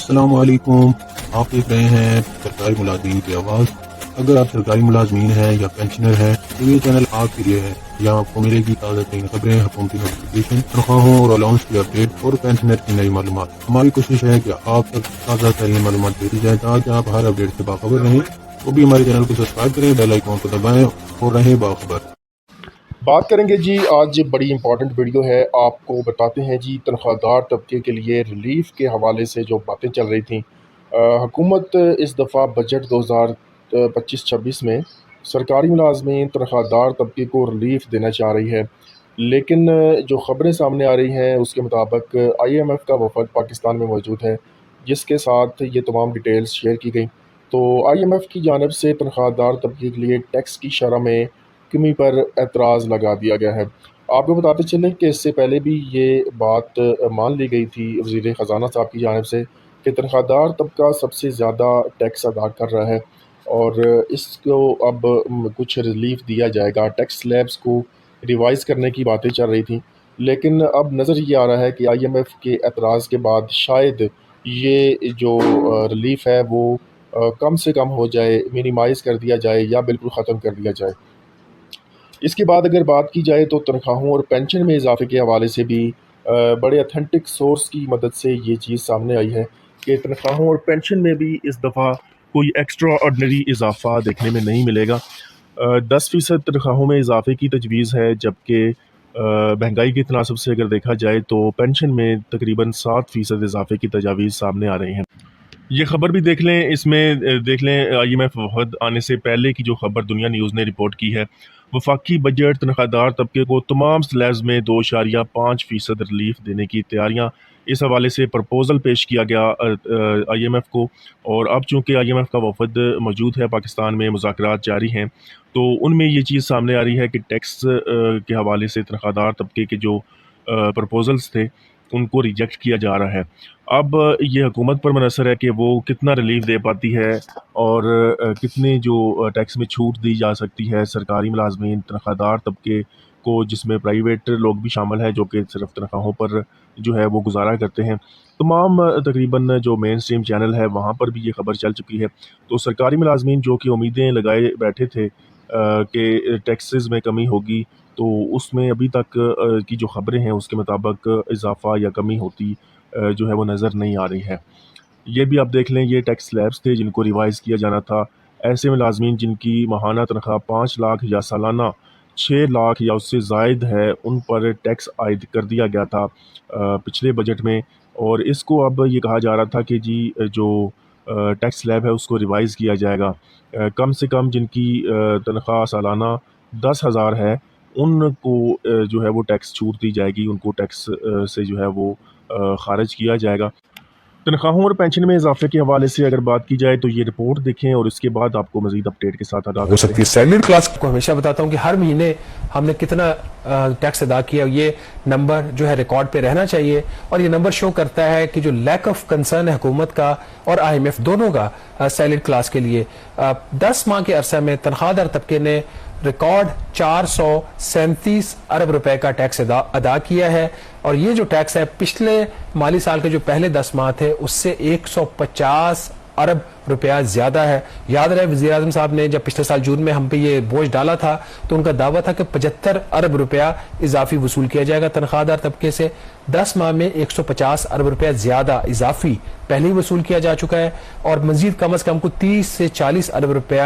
السلام علیکم، آپ دیکھ رہے ہیں سرکاری ملازمین کی آواز۔ اگر آپ سرکاری ملازمین ہیں یا پینشنر ہیں تو یہ چینل آپ کے لیے ہے۔ یہاں آپ کو ملے گی تازہ ترین خبریں، حکومتی نوٹیفکیشن، تنخواہوں اور الاؤنس کی اپڈیٹ اور پینشنر کی نئی معلومات۔ ہماری کوشش ہے کہ آپ تک تازہ ترین معلومات دیتی جائیں تاکہ آپ ہر اپڈیٹ سے باخبر رہیں۔ وہ بھی ہمارے چینل کو سبسکرائب کریں، بیل آئیکن کو دبائیں اور رہیں باخبر۔ بات کریں گے جی، آج بڑی امپورٹنٹ ویڈیو ہے۔ آپ کو بتاتے ہیں جی تنخواہ دار طبقے کے لیے ریلیف کے حوالے سے جو باتیں چل رہی تھیں۔ حکومت اس دفعہ بجٹ 2025-26 میں سرکاری ملازمین تنخواہ دار طبقے کو ریلیف دینا چاہ رہی ہے، لیکن جو خبریں سامنے آ رہی ہیں اس کے مطابق IMF کا وفد پاکستان میں موجود ہے، جس کے ساتھ یہ تمام ڈیٹیلز شیئر کی گئیں۔ تو IMF کی جانب سے تنخواہ دار طبقے کے لیے ٹیکس کی شرح میں کمی پر اعتراض لگا دیا گیا ہے۔ آپ کو بتاتے چلیں کہ اس سے پہلے بھی یہ بات مان لی گئی تھی وزیر خزانہ صاحب کی جانب سے کہ تنخواہ دار طبقہ سب سے زیادہ ٹیکس ادا کر رہا ہے اور اس کو اب کچھ ریلیف دیا جائے گا۔ ٹیکس سلیبس کو ریوائز کرنے کی باتیں چل رہی تھیں، لیکن اب نظر یہ آ رہا ہے کہ IMF کے اعتراض کے بعد شاید یہ جو ریلیف ہے وہ کم سے کم ہو جائے، منیمائز کر دیا جائے یا بالکل ختم کر دیا جائے۔ اس کے بعد اگر بات کی جائے تو تنخواہوں اور پینشن میں اضافے کے حوالے سے بھی بڑے اتھینٹک سورس کی مدد سے یہ چیز سامنے آئی ہے کہ تنخواہوں اور پینشن میں بھی اس دفعہ کوئی ایکسٹرا آرڈنری اضافہ دیکھنے میں نہیں ملے گا۔ 10% تنخواہوں میں اضافے کی تجویز ہے، جبکہ مہنگائی کے تناسب سے اگر دیکھا جائے تو پینشن میں تقریباً 7% اضافے کی تجاویز سامنے آ رہی ہیں۔ یہ خبر بھی دیکھ لیں، اس میں دیکھ لیں IMF وفد آنے سے پہلے کی جو خبر دنیا نیوز نے رپورٹ کی ہے۔ وفاقی بجٹ تنخواہ دار طبقے کو تمام سلیبز میں 2.5% ریلیف دینے کی تیاریاں، اس حوالے سے پرپوزل پیش کیا گیا IMF کو، اور اب چونکہ IMF کا وفد موجود ہے پاکستان میں، مذاکرات جاری ہیں، تو ان میں یہ چیز سامنے آ رہی ہے کہ ٹیکس کے حوالے سے تنخواہ دار طبقے کے جو پرپوزلز تھے ان کو ریجیکٹ کیا جا رہا ہے۔ اب یہ حکومت پر منحصر ہے کہ وہ کتنا ریلیف دے پاتی ہے اور کتنے جو ٹیکس میں چھوٹ دی جا سکتی ہے سرکاری ملازمین تنخواہ دار طبقے کو، جس میں پرائیویٹ لوگ بھی شامل ہیں جو کہ صرف تنخواہوں پر جو ہے وہ گزارا کرتے ہیں۔ تمام تقریباً جو مین سٹریم چینل ہے وہاں پر بھی یہ خبر چل چکی ہے۔ تو سرکاری ملازمین جو کہ امیدیں لگائے بیٹھے تھے کہ ٹیکسز میں کمی ہوگی، تو اس میں ابھی تک کی جو خبریں ہیں اس کے مطابق اضافہ یا کمی ہوتی جو ہے وہ نظر نہیں آ رہی ہے۔ یہ بھی آپ دیکھ لیں، یہ ٹیکس سلیبس تھے جن کو ریوائز کیا جانا تھا۔ ایسے ملازمین جن کی ماہانہ تنخواہ 5 لاکھ یا سالانہ 6 لاکھ یا اس سے زائد ہے، ان پر ٹیکس عائد کر دیا گیا تھا پچھلے بجٹ میں، اور اس کو اب یہ کہا جا رہا تھا کہ جی جو ٹیکس سلیب ہے اس کو ریوائز کیا جائے گا۔ کم سے کم جن کی تنخواہ سالانہ 10,000 ہے ان کو جو ہے وہ ٹیکس چھوٹ دی جائے گی، ان کو ٹیکس سے جو ہے وہ خارج کیا جائے گا۔ تنخواہوں اور پینشن میں اضافے کے حوالے سے اگر بات کی جائے تو یہ رپورٹ دیکھیں اور اس کے بعد آپ کو مزید اپڈیٹ کے ساتھ آگاہ ہو سکتی ہے۔ سیلریڈ کلاس کو ہمیشہ بتاتا ہوں کہ ہر مہینے ہم نے کتنا ٹیکس ادا کیا، یہ نمبر جو ہے ریکارڈ پہ رہنا چاہیے، اور یہ نمبر شو کرتا ہے کہ جو لیک آف کنسرن ہے حکومت کا اور IMF دونوں کا سیلریڈ کلاس کے لیے۔ 10 ماہ کے عرصہ میں تنخواہ دار طبقے نے ریکارڈ 437 ارب روپے کا ٹیکس ادا کیا ہے، اور یہ جو ٹیکس ہے پچھلے مالی سال کے جو پہلے 10 ماہ تھے اس سے 150 ارب روپیہ زیادہ ہے۔ یاد رہے وزیر اعظم صاحب نے جب پچھلے سال جون میں ہم پہ یہ بوجھ ڈالا تھا تو ان کا دعویٰ تھا کہ 75 ارب روپیہ اضافی وصول کیا جائے گا تنخواہ دار طبقے سے۔ 10 ماہ میں 150 ارب روپیہ زیادہ اضافی پہلے ہی وصول کیا جا چکا ہے، اور مزید کم از کم کو 30 سے 40 ارب روپیہ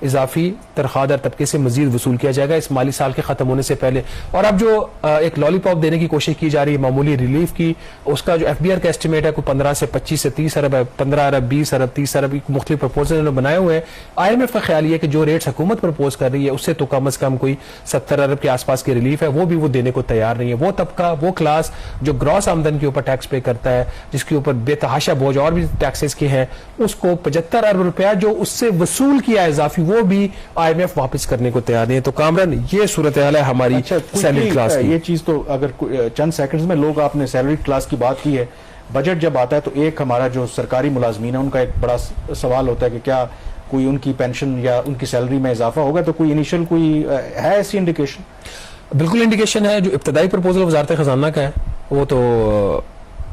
اضافی تنخواہ دار طبقے سے مزید وصول کیا جائے گا اس مالی سال کے ختم ہونے سے پہلے۔ اور اب جو ایک لالی پاپ دینے کی کوشش کی جا رہی ہے معمولی ریلیف کی، اس کا جو FBR کا اسٹیمیٹ ہے کوئی 15 سے 25 سے 30 ارب ہے، 15 ارب 20 ارب 30 ارب مختلف پرپوزل انہوں نے بنائے ہوئے ہیں۔ IMF کا خیال یہ کہ جو ریٹس حکومت پرپوز کر رہی ہے اس سے تو کم از کم کوئی 70 ارب کے آس پاس کی ریلیف ہے، وہ بھی وہ دینے کو تیار نہیں ہے۔ وہ طبقہ، وہ کلاس جو گراس آمدن کے اوپر ٹیکس پے کرتا ہے، جس کے اوپر بے تحاشا بوجھ اور بھی ٹیکسز کے ہیں، اس کو 75 ارب روپیہ جو اس سے وصول کیا اضافی وہ بھی IMF واپس کرنے کو تیار نہیں ہے۔ تو کامران یہ صورتحال ہے ہماری سیلری کلاس کی۔ یہ چیز تو اگر چند سیکنڈز میں لوگ، آپ نے سیلری کلاس کی بات کی ہے، بجٹ جب آتا ہے تو ایک ہمارا جو سرکاری ملازمین ہے ان کا ایک بڑا سوال ہوتا ہے کہ کیا کوئی ان کی پینشن یا ان کی سیلری میں اضافہ ہوگا، تو کوئی انیشل کوئی ہے ایسی انڈیکیشن؟ بالکل انڈیکیشن ہے، جو ابتدائی پرپوزل وزارت خزانہ کا ہے وہ تو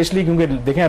اس لیے کیونکہ دیکھیں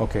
اوکے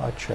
اچھا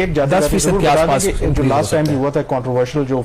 ایک 10% کے آس پاس جو لاسٹ ٹائم بھی ہوا تھا کنٹروورشل جو